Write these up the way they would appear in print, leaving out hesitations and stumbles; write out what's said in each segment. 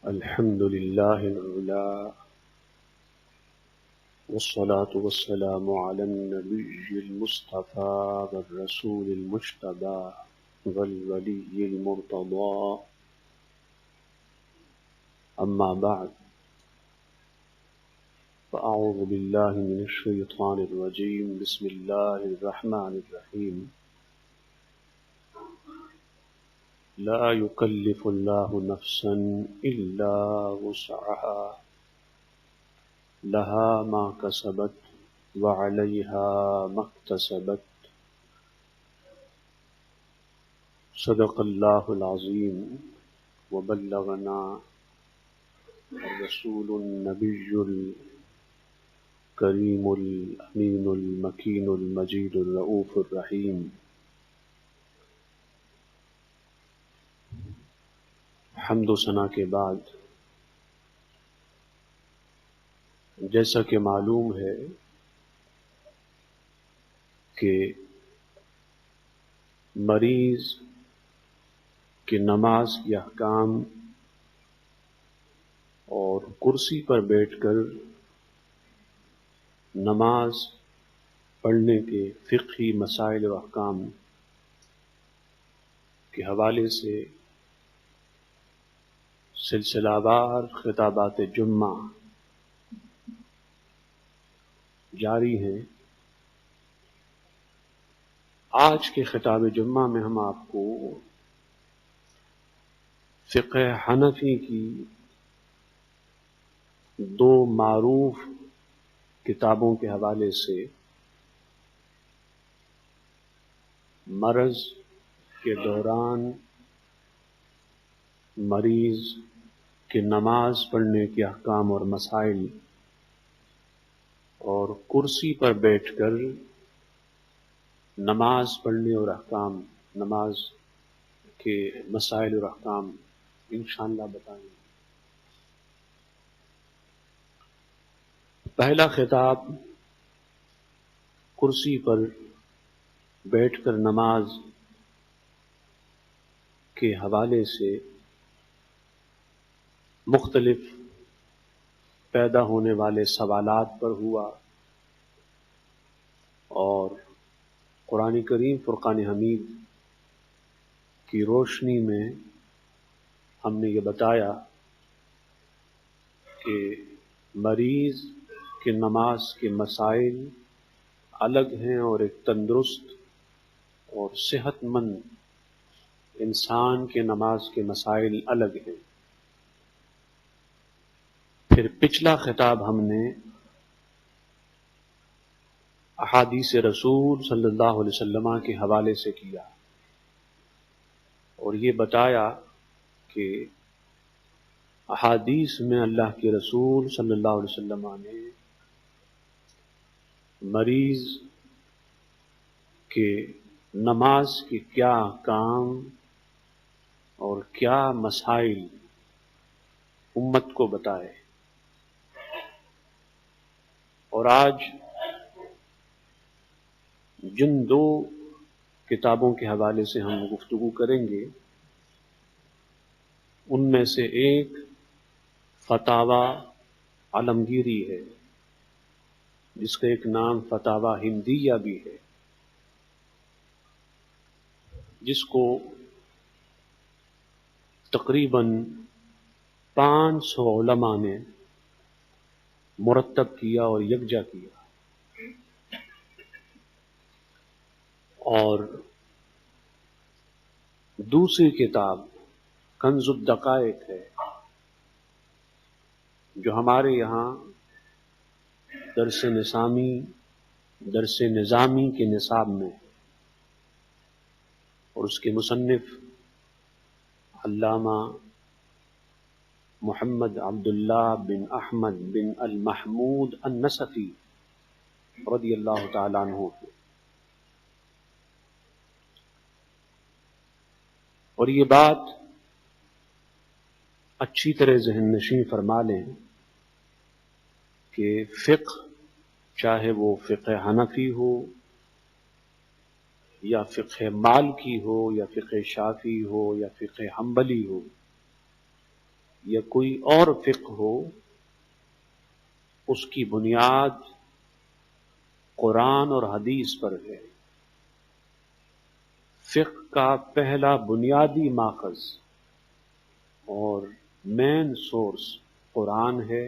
الحمد لله العلا والصلاة والسلام على النبي المصطفى والرسول المجتبى والولي المرتضى أما بعد فأعوذ بالله من الشيطان الرجيم بسم الله الرحمن الرحيم لا يكلف الله نفسا إلا وسعها لها ما كسبت وعليها ما اكتسبت صدق الله العظيم وبلغنا الرسول النبي الكريم الأمين المكين المجيد الرؤوف الرحيم. حمد و ثنا کے بعد جیسا کہ معلوم ہے کہ مریض کی نماز کے احکام اور کرسی پر بیٹھ کر نماز پڑھنے کے فقہی مسائل و احکام کے حوالے سے سلسلہ وار خطابات جمعہ جاری ہیں. آج کے خطاب جمعہ میں ہم آپ کو فقہ حنفی کی دو معروف کتابوں کے حوالے سے مرض کے دوران مریض کی نماز پڑھنے کے احکام اور مسائل اور کرسی پر بیٹھ کر نماز پڑھنے اور احکام نماز کے مسائل اور احکام انشاءاللہ بتائیں گے. پہلا خطاب کرسی پر بیٹھ کر نماز کے حوالے سے مختلف پیدا ہونے والے سوالات پر ہوا اور قرآن کریم فرقان حمید کی روشنی میں ہم نے یہ بتایا کہ مریض کی نماز کے مسائل الگ ہیں اور ایک تندرست اور صحت مند انسان کے نماز کے مسائل الگ ہیں. پھر پچھلا خطاب ہم نے احادیث رسول صلی اللہ علیہ وسلم کے حوالے سے کیا اور یہ بتایا کہ احادیث میں اللہ کے رسول صلی اللہ علیہ وسلم نے مریض کے نماز کے کیا کام اور کیا مسائل امت کو بتائے. اور آج جن دو کتابوں کے حوالے سے ہم گفتگو کریں گے ان میں سے ایک فتاوی عالمگیری ہے جس کا ایک نام فتاوی ہندیہ بھی ہے، جس کو تقریباً 500 علماء نے مرتب کیا اور یکجا کیا. اور دوسری کتاب کنز الدقائق ہے جو ہمارے یہاں درس نظامی کے نصاب میں ہے اور اس کے مصنف علامہ محمد عبداللہ بن احمد بن المحمود النصفی رضی اللہ تعالیٰ عنہ ہے. اور یہ بات اچھی طرح ذہن نشین فرما لیں کہ فقہ چاہے وہ فقہ حنفی ہو یا فقہ مالکی ہو یا فقہ شافعی ہو یا فقہ حنبلی ہو، یا کوئی اور فقہ ہو، اس کی بنیاد قرآن اور حدیث پر ہے۔ فقہ کا پہلا بنیادی ماخذ اور مین سورس قرآن ہے،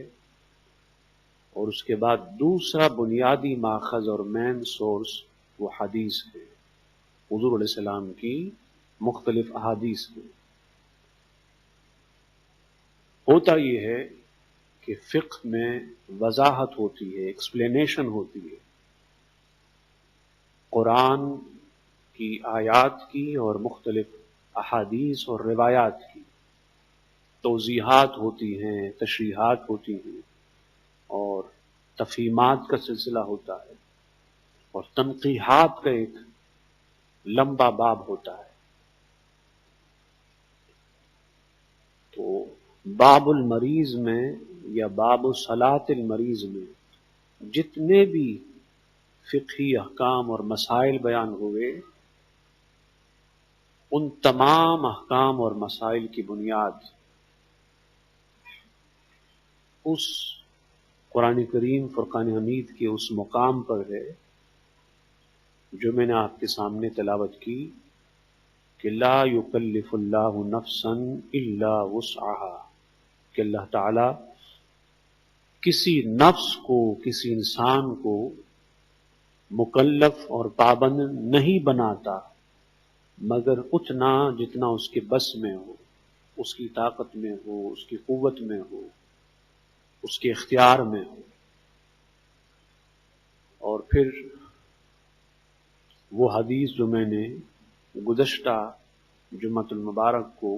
اور اس کے بعد دوسرا بنیادی ماخذ اور مین سورس وہ حدیث ہے، حضور علیہ السلام کی مختلف احادیث ہیں۔ ہوتا یہ ہے کہ فقہ میں وضاحت ہوتی ہے، ایکسپلینیشن ہوتی ہے، قرآن کی آیات کی اور مختلف احادیث اور روایات کی توضیحات ہوتی ہیں، تشریحات ہوتی ہیں، اور تفہیمات کا سلسلہ ہوتا ہے، اور تنقیحات کا ایک لمبا باب ہوتا ہے۔ تو باب المریض میں یا باب صلاۃ المریض میں جتنے بھی فقہی احکام اور مسائل بیان ہوئے، ان تمام احکام اور مسائل کی بنیاد اس قرآن کریم فرقان حمید کے اس مقام پر ہے جو میں نے آپ کے سامنے تلاوت کی کہ لا یکلف اللہ نفسا الا وسعها، کہ اللہ تعالی کسی نفس کو، کسی انسان کو مکلف اور پابند نہیں بناتا مگر اتنا جتنا اس کے بس میں ہو، اس کی طاقت میں ہو، اس کی قوت میں ہو، اس کے اختیار میں ہو۔ اور پھر وہ حدیث جو میں نے گزشتہ جمعۃ المبارک کو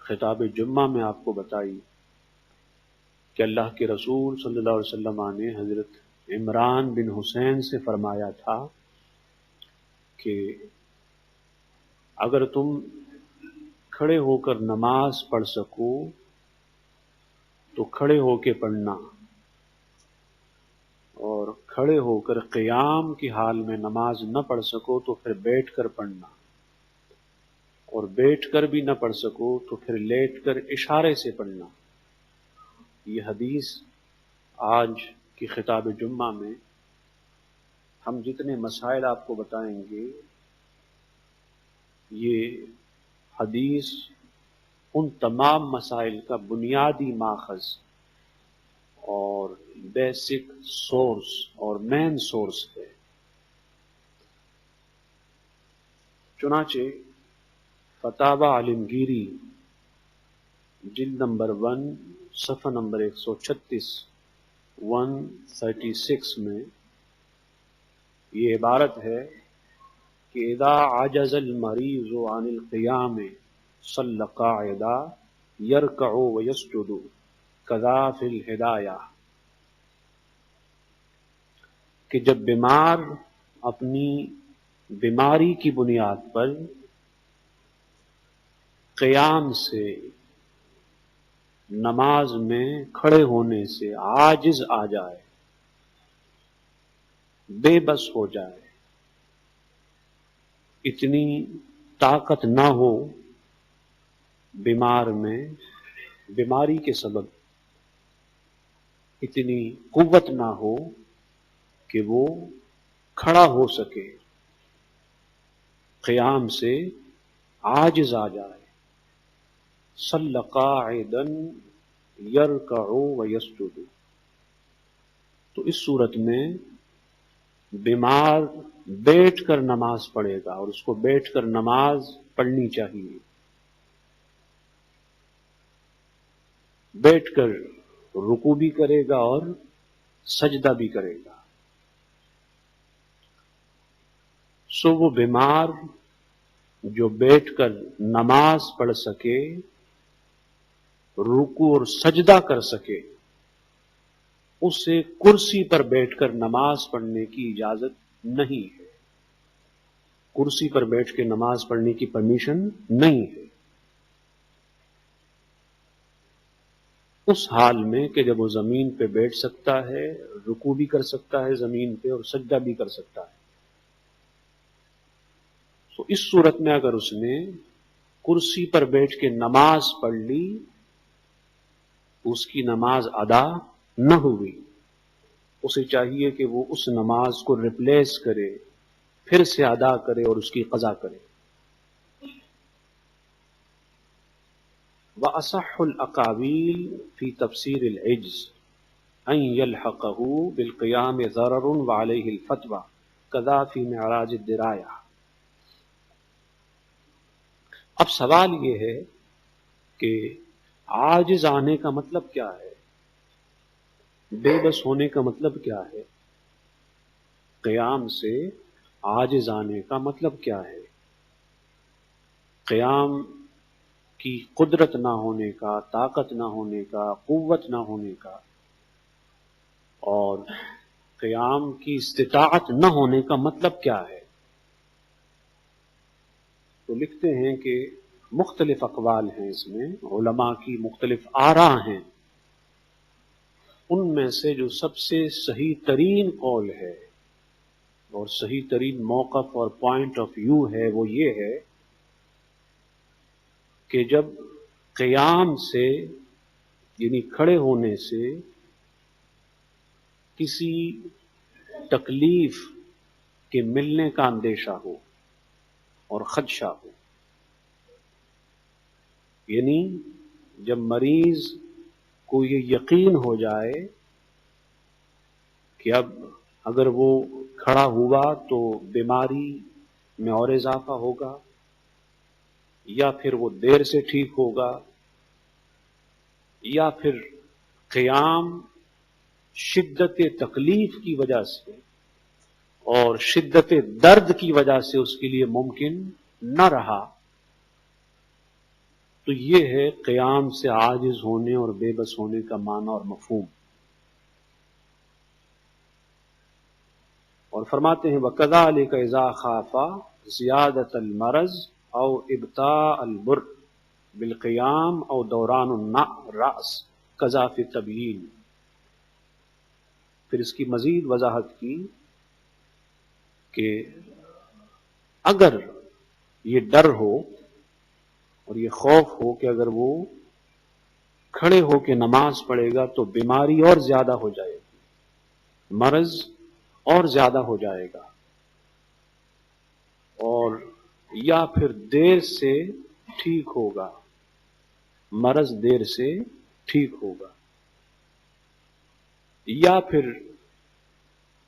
خطاب جمعہ میں آپ کو بتائی کہ اللہ کے رسول صلی اللہ علیہ وسلم نے حضرت عمران بن حسین سے فرمایا تھا کہ اگر تم کھڑے ہو کر نماز پڑھ سکو تو کھڑے ہو کے پڑھنا، اور کھڑے ہو کر قیام کی حال میں نماز نہ پڑھ سکو تو پھر بیٹھ کر پڑھنا، اور بیٹھ کر بھی نہ پڑھ سکو تو پھر لیٹ کر اشارے سے پڑھنا۔ یہ حدیث آج کی خطاب جمعہ میں ہم جتنے مسائل آپ کو بتائیں گے، یہ حدیث ان تمام مسائل کا بنیادی ماخذ اور بیسک سورس اور مین سورس ہے۔ چنانچہ فتاوی عالمگیری جلد نمبر 1 صفحہ نمبر 136 136 میں یہ عبارت ہے کہ اذا عجز المریض عن القیام صلی قاعدا یرکع ویسجد کذا فی الہدایہ، کہ جب بیمار اپنی بیماری کی بنیاد پر قیام سے، نماز میں کھڑے ہونے سے عاجز آ جائے، بے بس ہو جائے، اتنی طاقت نہ ہو بیمار میں، بیماری کے سبب اتنی قوت نہ ہو کہ وہ کھڑا ہو سکے، قیام سے عاجز آ جائے، صلی قاعدا یرکع ویسجد، تو اس صورت میں بیمار بیٹھ کر نماز پڑھے گا، اور اس کو بیٹھ کر نماز پڑھنی چاہیے، بیٹھ کر رکوع بھی کرے گا اور سجدہ بھی کرے گا۔ سو وہ بیمار جو بیٹھ کر نماز پڑھ سکے، رکوع اور سجدہ کر سکے، اسے کرسی پر بیٹھ کر نماز پڑھنے کی اجازت نہیں ہے، کرسی پر بیٹھ کے نماز پڑھنے کی پرمیشن نہیں ہے، اس حال میں کہ جب وہ زمین پہ بیٹھ سکتا ہے، رکوع بھی کر سکتا ہے زمین پہ اور سجدہ بھی کر سکتا ہے۔ تو اس صورت میں اگر اس نے کرسی پر بیٹھ کے نماز پڑھ لی تو اس کی نماز ادا نہ ہوئی، اسے چاہیے کہ وہ اس نماز کو ریپلیس کرے، پھر سے ادا کرے اور اس کی قضا کرے۔ وَأَصَحُّ الْأَقَاوِيلِ فِي تَفْسِيرِ الْعِجْزِ أَنْ يَلْحَقَهُ بِالْقِيَامِ ضَرَرٌ وَعَلَيْهِ الْفَتْوَى كَذَا فِي مِعْرَاجِ الدِّرَایَةِ۔ اب سوال یہ ہے کہ عاجز آنے کا مطلب کیا ہے، بے بس ہونے کا مطلب کیا ہے، قیام سے عاجز آنے کا مطلب کیا ہے، قیام کی قدرت نہ ہونے کا، طاقت نہ ہونے کا، قوت نہ ہونے کا، اور قیام کی استطاعت نہ ہونے کا مطلب کیا ہے؟ تو لکھتے ہیں کہ مختلف اقوال ہیں، اس میں علماء کی مختلف آراء ہیں، ان میں سے جو سب سے صحیح ترین قول ہے اور صحیح ترین موقف اور پوائنٹ آف ویو ہے وہ یہ ہے کہ جب قیام سے یعنی کھڑے ہونے سے کسی تکلیف کے ملنے کا اندیشہ ہو اور خدشہ ہو، یعنی جب مریض کو یہ یقین ہو جائے کہ اب اگر وہ کھڑا ہوا تو بیماری میں اور اضافہ ہوگا، یا پھر وہ دیر سے ٹھیک ہوگا، یا پھر قیام شدت تکلیف کی وجہ سے اور شدت درد کی وجہ سے اس کے لیے ممکن نہ رہا، تو یہ ہے قیام سے عاجز ہونے اور بے بس ہونے کا معنی اور مفہوم۔ اور فرماتے ہیں وَكَذَلِكَ إِذَا خَافَ زِيَادَةَ الْمَرَضِ او ابطاء البر بالقیام او دوران الرأس قضا فی التبیین۔ پھر اس کی مزید وضاحت کی کہ اگر یہ ڈر ہو اور یہ خوف ہو کہ اگر وہ کھڑے ہو کے نماز پڑھے گا تو بیماری اور زیادہ ہو جائے گی، مرض اور زیادہ ہو جائے گا، اور یا پھر دیر سے ٹھیک ہوگا، مرض دیر سے ٹھیک ہوگا، یا پھر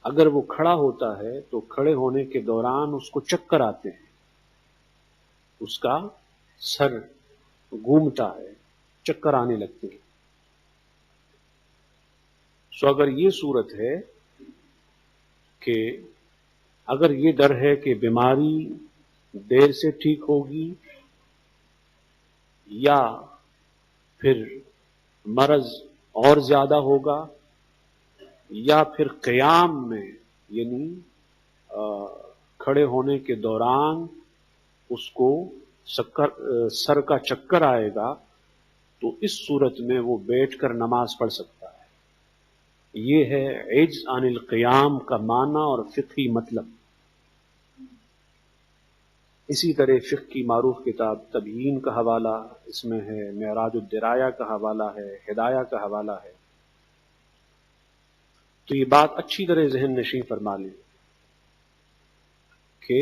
اگر وہ کھڑا ہوتا ہے تو کھڑے ہونے کے دوران اس کو چکر آتے ہیں، اس کا سر گھومتا ہے، چکر آنے لگتے ہیں۔ سو اگر یہ صورت ہے کہ اگر یہ ڈر ہے کہ بیماری دیر سے ٹھیک ہوگی یا پھر مرض اور زیادہ ہوگا، یا پھر قیام میں یعنی کھڑے ہونے کے دوران اس کو سر کا چکر آئے گا، تو اس صورت میں وہ بیٹھ کر نماز پڑھ سکتا ہے۔ یہ ہے عجز عن القیام کا معنی اور فقہی مطلب۔ اسی طرح فقہ کی معروف کتاب تبیین کا حوالہ اس میں ہے، معراج الدرایہ کا حوالہ ہے، ہدایہ کا حوالہ ہے۔ تو یہ بات اچھی طرح ذہن نشین فرما لیں کہ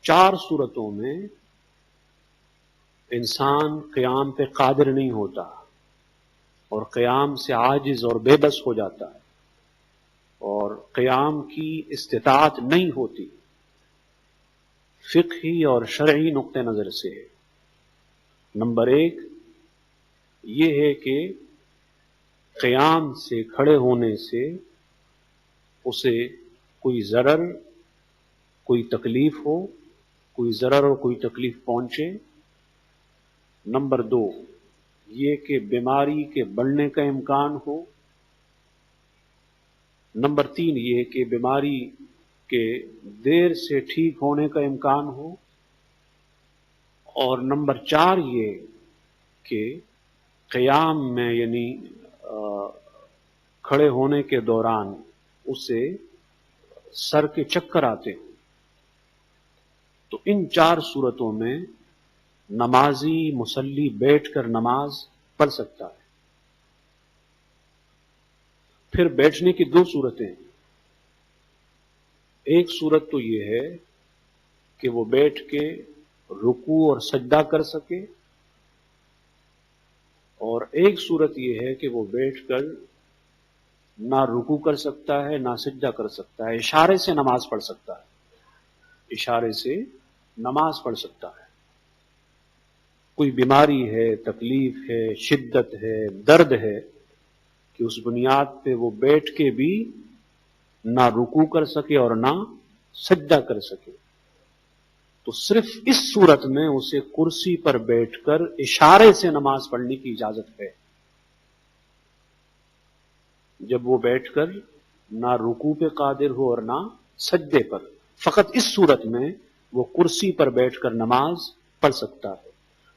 4 صورتوں میں انسان قیام پہ قادر نہیں ہوتا اور قیام سے عاجز اور بے بس ہو جاتا ہے اور قیام کی استطاعت نہیں ہوتی، فقہی اور شرعی نقطہ نظر سے۔ نمبر 1 یہ ہے کہ قیام سے کھڑے ہونے سے اسے کوئی ضرر، کوئی تکلیف ہو، کوئی ضرر اور کوئی تکلیف پہنچے۔ نمبر 2 یہ کہ بیماری کے بڑھنے کا امکان ہو۔ نمبر 3 یہ کہ بیماری کے دیر سے ٹھیک ہونے کا امکان ہو، اور نمبر 4 یہ کہ قیام میں یعنی کھڑے ہونے کے دوران اسے سر کے چکر آتے ہیں۔ تو ان 4 صورتوں میں نمازی مصلی بیٹھ کر نماز پڑھ سکتا ہے۔ پھر بیٹھنے کی دو صورتیں ہیں. ایک صورت تو یہ ہے کہ وہ بیٹھ کے رکوع اور سجدہ کر سکے، اور ایک صورت یہ ہے کہ وہ بیٹھ کر نہ رکوع کر سکتا ہے نہ سجدہ کر سکتا ہے، اشارے سے نماز پڑھ سکتا ہے، اشارے سے نماز پڑھ سکتا ہے. کوئی بیماری ہے، تکلیف ہے، شدت ہے، درد ہے کہ اس بنیاد پہ وہ بیٹھ کے بھی نہ رکوع کر سکے اور نہ سجدہ کر سکے، تو صرف اس صورت میں اسے کرسی پر بیٹھ کر اشارے سے نماز پڑھنے کی اجازت ہے. جب وہ بیٹھ کر نہ رکوع پہ قادر ہو اور نہ سجدے پر، فقط اس صورت میں وہ کرسی پر بیٹھ کر نماز پڑھ سکتا ہے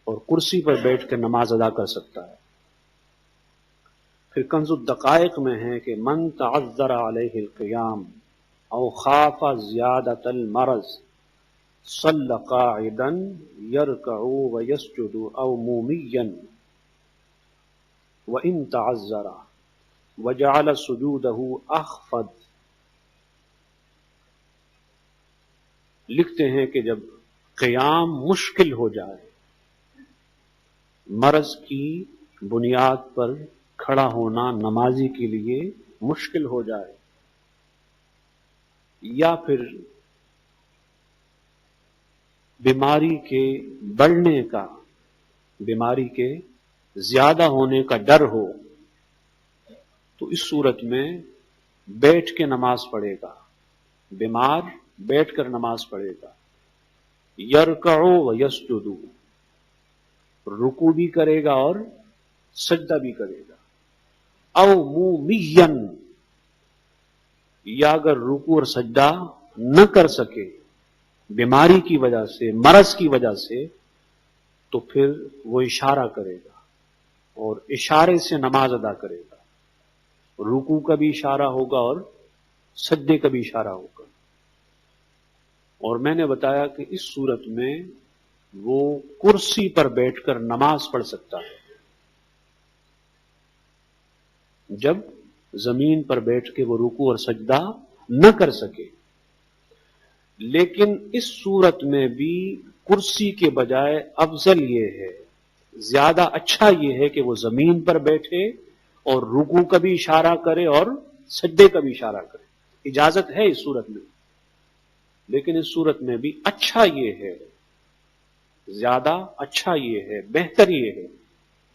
اور کرسی پر بیٹھ کر نماز ادا کر سکتا ہے. پھر کنز الدقائق میں ہے کہ من تعذر علیہ القیام او خاف زیادۃ المرض صلی قاعدا یرکع ویسجد او مومیا وان تعذر وجعل سجودہ اخفض. لکھتے ہیں کہ جب قیام مشکل ہو جائے، مرض کی بنیاد پر کھڑا ہونا نمازی کے لیے مشکل ہو جائے، یا پھر بیماری کے بڑھنے کا، بیماری کے زیادہ ہونے کا ڈر ہو، تو اس صورت میں بیٹھ کے نماز پڑھے گا. بیمار بیٹھ کر نماز پڑھے گا. یرکع و یسجد، رکوع بھی کرے گا اور سجدہ بھی کرے گا. او مومیا، یا اگر رکوع اور سجدہ نہ کر سکے بیماری کی وجہ سے، مرض کی وجہ سے، تو پھر وہ اشارہ کرے گا اور اشارے سے نماز ادا کرے گا. رکوع کا بھی اشارہ ہوگا اور سجدے کا بھی اشارہ ہوگا. اور میں نے بتایا کہ اس صورت میں وہ کرسی پر بیٹھ کر نماز پڑھ سکتا ہے. جب زمین پر بیٹھ کے وہ رکوع اور سجدہ نہ کر سکے. لیکن اس صورت میں بھی کرسی کے بجائے افضل یہ ہے، زیادہ اچھا یہ ہے کہ وہ زمین پر بیٹھے اور رکوع کا بھی اشارہ کرے اور سجدے کا بھی اشارہ کرے. اجازت ہے اس صورت میں، لیکن اس صورت میں بھی اچھا یہ ہے، زیادہ اچھا یہ ہے، بہتر یہ ہے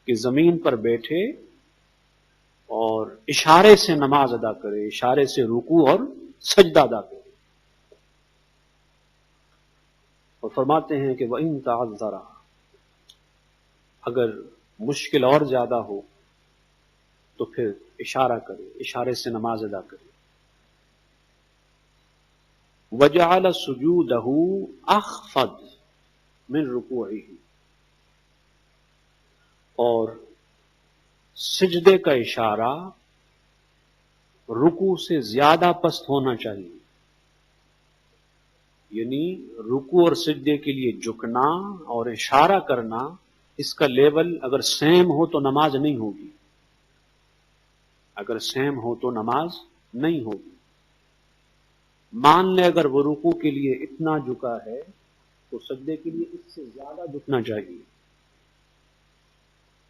کہ زمین پر بیٹھے اور اشارے سے نماز ادا کرے، اشارے سے رکوع اور سجدہ ادا کرے. اور فرماتے ہیں کہ وَإِن تَعَذَّرَ، اگر مشکل اور زیادہ ہو تو پھر اشارہ کرے، اشارے سے نماز ادا کرے. وَجَعَلَ سُجُودَهُ أَخْفَضَ مِن رُكُوعِهِ، اور سجدے کا اشارہ رکوع سے زیادہ پست ہونا چاہیے. یعنی رکوع اور سجدے کے لیے جھکنا اور اشارہ کرنا، اس کا لیول اگر سیم ہو تو نماز نہیں ہوگی، اگر سیم ہو تو نماز نہیں ہوگی. مان لے اگر وہ رکوع کے لیے اتنا جھکا ہے تو سجدے کے لیے اس سے زیادہ جھکنا چاہیے.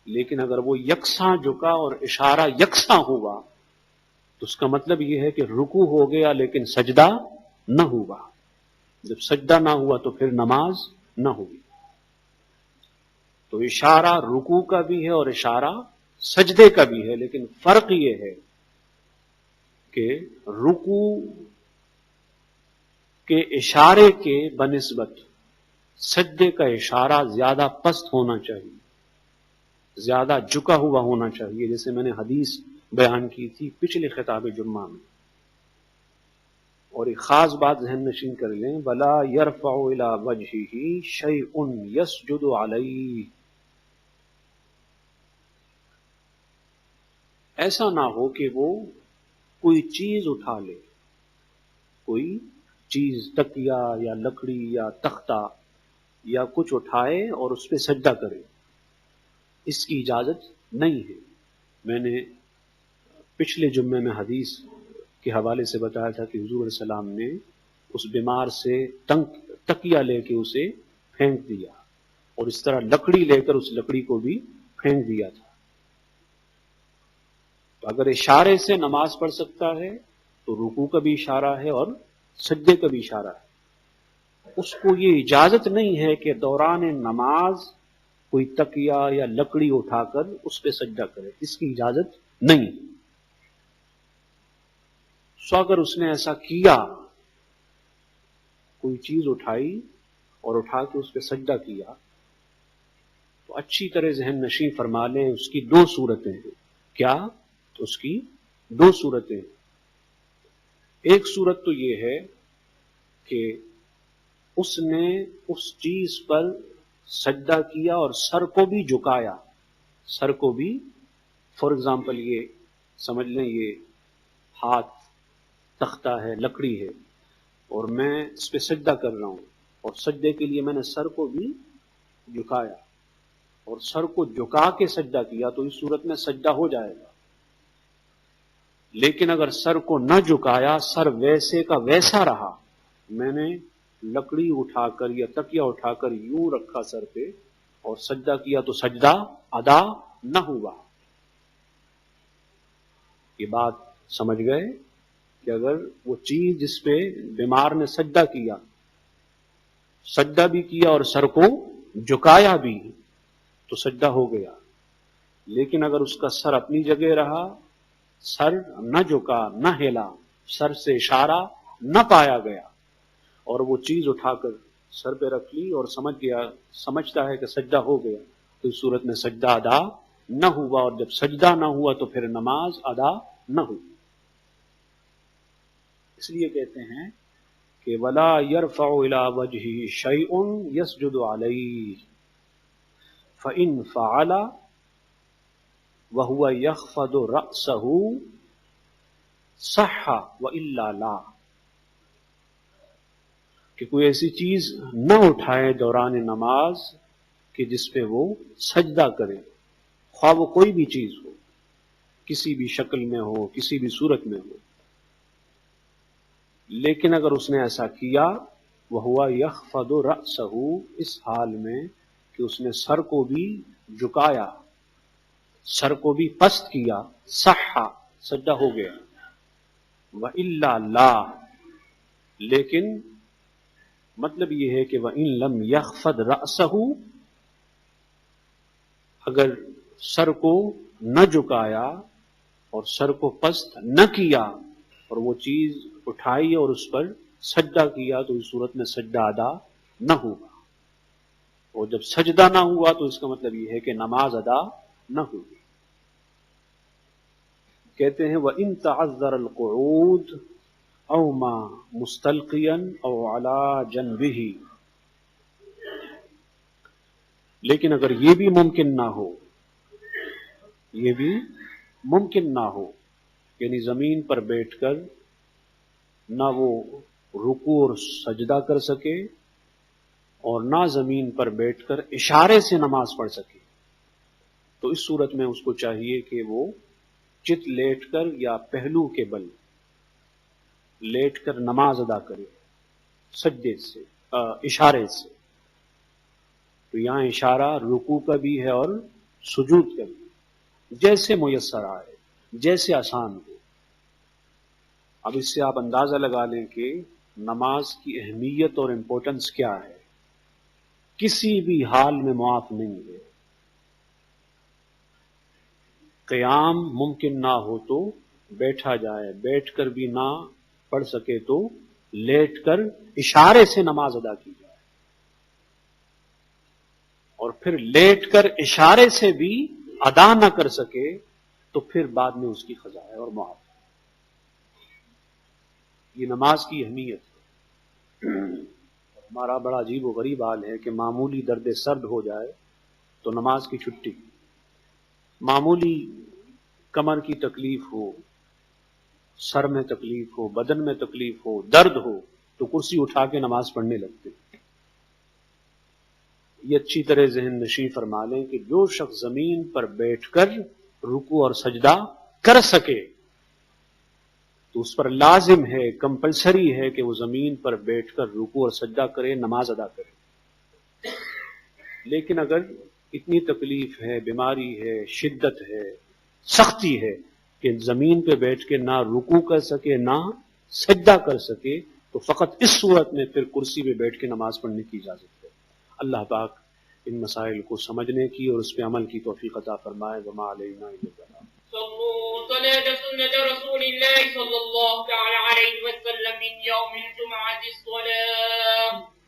لیکن اگر وہ یکساں جھکا اور اشارہ یکساں ہوا تو اس کا مطلب یہ ہے کہ رکوع ہو گیا لیکن سجدہ نہ ہوا. جب سجدہ نہ ہوا تو پھر نماز نہ ہوئی. تو اشارہ رکوع کا بھی ہے اور اشارہ سجدے کا بھی ہے، لیکن فرق یہ ہے کہ رکوع کے اشارے کے بنسبت سجدے کا اشارہ زیادہ پست ہونا چاہیے، زیادہ جھکا ہوا ہونا چاہیے، جیسے میں نے حدیث بیان کی تھی پچھلے خطاب جمعہ میں. اور ایک خاص بات ذہن نشین کر لیں، وَلَا يَرْفَعُ إِلَى وَجْهِهِ شَيْءٌ يَسْجُدُ عَلَيْهِ، ایسا نہ ہو کہ وہ کوئی چیز اٹھا لے، کوئی چیز، تکیا یا لکڑی یا تختہ یا کچھ اٹھائے اور اس پہ سجدہ کرے. اس کی اجازت نہیں ہے. میں نے پچھلے جمعے میں حدیث کے حوالے سے بتایا تھا کہ حضور علیہ السلام نے اس بیمار سے تکیہ لے کے اسے پھینک دیا، اور اس طرح لکڑی لے کر اس لکڑی کو بھی پھینک دیا تھا۔ تو اگر اشارے سے نماز پڑھ سکتا ہے تو رکوع کا بھی اشارہ ہے اور سجدے کا بھی اشارہ ہے۔ اس کو یہ اجازت نہیں ہے کہ دوران نماز کوئی تکیہ یا لکڑی اٹھا کر اس پہ سجدہ کرے، اس کی اجازت نہیں۔ سو اگر اس نے ایسا کیا، کوئی چیز اٹھائی اور اٹھا کے اس پہ سجدہ کیا، تو اچھی طرح ذہن نشین فرما لیں اس کی دو صورتیں ہیں۔ کیا؟ تو اس کی دو صورتیں۔ ایک صورت تو یہ ہے کہ اس نے اس چیز پر سجدہ کیا اور سر کو بھی جھکایا، سر کو بھی، فار ایگزامپل یہ سمجھ لیں یہ ہاتھ تختہ ہے، لکڑی ہے، اور میں اس پہ سجدہ کر رہا ہوں، اور سجدے کے لیے میں نے سر کو بھی جھکایا اور سر کو جھکا کے سجدہ کیا، تو اس صورت میں سجدہ ہو جائے گا۔ لیکن اگر سر کو نہ جھکایا، سر ویسے کا ویسا رہا، میں نے لکڑی اٹھا کر یا تکیہ اٹھا کر یوں رکھا سر پہ اور سجدہ کیا، تو سجدہ ادا نہ ہوا۔ یہ بات سمجھ گئے کہ اگر وہ چیز جس پہ بیمار نے سجدہ کیا، سجدہ بھی کیا اور سر کو جھکایا بھی، تو سجدہ ہو گیا۔ لیکن اگر اس کا سر اپنی جگہ رہا، سر نہ جھکا نہ ہلا، سر سے اشارہ نہ پایا گیا، اور وہ چیز اٹھا کر سر پہ رکھ لی اور سمجھتا ہے کہ سجدہ ہو گیا، تو اس صورت میں سجدہ ادا نہ ہوا، اور جب سجدہ نہ ہوا تو پھر نماز ادا نہ ہوئی۔ اس لیے کہتے ہیں کہ وَلَا يَرْفَعُ إِلَى وَجْهِهِ شَيْءٌ يَسْجُدُ عَلَيْهِ فَإِنْ فَعَلَ وَهُوَ يَخْفَضُ رَأْسَهُ صَحَّ وَإِلَّا لَا، کہ کوئی ایسی چیز نہ اٹھائے دوران نماز کہ جس پہ وہ سجدہ کرے، خواہ وہ کوئی بھی چیز ہو، کسی بھی شکل میں ہو، کسی بھی صورت میں ہو۔ لیکن اگر اس نے ایسا کیا، وَهُوَ يَخْفَضُ رَأْسَهُ، اس حال میں کہ اس نے سر کو بھی جھکایا، سر کو بھی پست کیا، صحّ، سجدہ ہو گیا، وَإِلَّا لَا، لیکن مطلب یہ ہے کہ وَإِن لَمْ يَخْفَضْ رَأْسَهُ، اگر سر کو نہ جھکایا اور سر کو پست نہ کیا اور وہ چیز اٹھائی اور اس پر سجدہ کیا، تو اس صورت میں سجدہ ادا نہ ہوگا، اور جب سجدہ نہ ہوا تو اس کا مطلب یہ ہے کہ نماز ادا نہ ہوگی۔ کہتے ہیں وَإِن تَعَذَّرَ الْقُعُودُ أَوْ مَا مُسْتَلْقِيًا أَوْ عَلَى جَنْبِهِ، لیکن اگر یہ بھی ممکن نہ ہو، یہ بھی ممکن نہ ہو، یعنی زمین پر بیٹھ کر نہ وہ رکوع اور سجدہ کر سکے اور نہ زمین پر بیٹھ کر اشارے سے نماز پڑھ سکے، تو اس صورت میں اس کو چاہیے کہ وہ چت لیٹ کر یا پہلو کے بل لیٹ کر نماز ادا کرے، سجدے سے، اشارے سے۔ تو یہاں اشارہ رکوع کا بھی ہے اور سجود کا بھی، جیسے میسر آئے، جیسے آسان ہو۔ اب اس سے آپ اندازہ لگا لیں کہ نماز کی اہمیت اور امپورٹنس کیا ہے، کسی بھی حال میں معاف نہیں ہے۔ قیام ممکن نہ ہو تو بیٹھا جائے، بیٹھ کر بھی نہ پڑھ سکے تو لیٹ کر اشارے سے نماز ادا کی جائے، اور پھر لیٹ کر اشارے سے بھی ادا نہ کر سکے تو پھر بعد میں اس کی قضا ہے اور معاف ہے۔ یہ نماز کی اہمیت ہے۔ ہمارا بڑا عجیب و غریب حال ہے کہ معمولی درد سرد ہو جائے تو نماز کی چھٹی، معمولی کمر کی تکلیف ہو، سر میں تکلیف ہو، بدن میں تکلیف ہو، درد ہو، تو کرسی اٹھا کے نماز پڑھنے لگتے۔ یہ اچھی طرح ذہن نشین فرما لیں کہ جو شخص زمین پر بیٹھ کر رکوع اور سجدہ کر سکے تو اس پر لازم ہے، کمپلسری ہے کہ وہ زمین پر بیٹھ کر رکوع اور سجدہ کرے، نماز ادا کرے۔ لیکن اگر اتنی تکلیف ہے، بیماری ہے، شدت ہے، سختی ہے کہ زمین پہ بیٹھ کے نہ رکوع کر سکے نہ سجدہ کر سکے، تو فقط اس صورت میں پھر کرسی پہ بیٹھ کے نماز پڑھنے کی اجازت ہے۔ اللہ پاک ان مسائل کو سمجھنے کی اور اس پہ عمل کی توفیق عطا فرمائے۔ وما علینا الا البلاغ۔ صلوا صلاة سنة رسول الله صلى الله عليه وسلم من يوم الجمعة الصلاة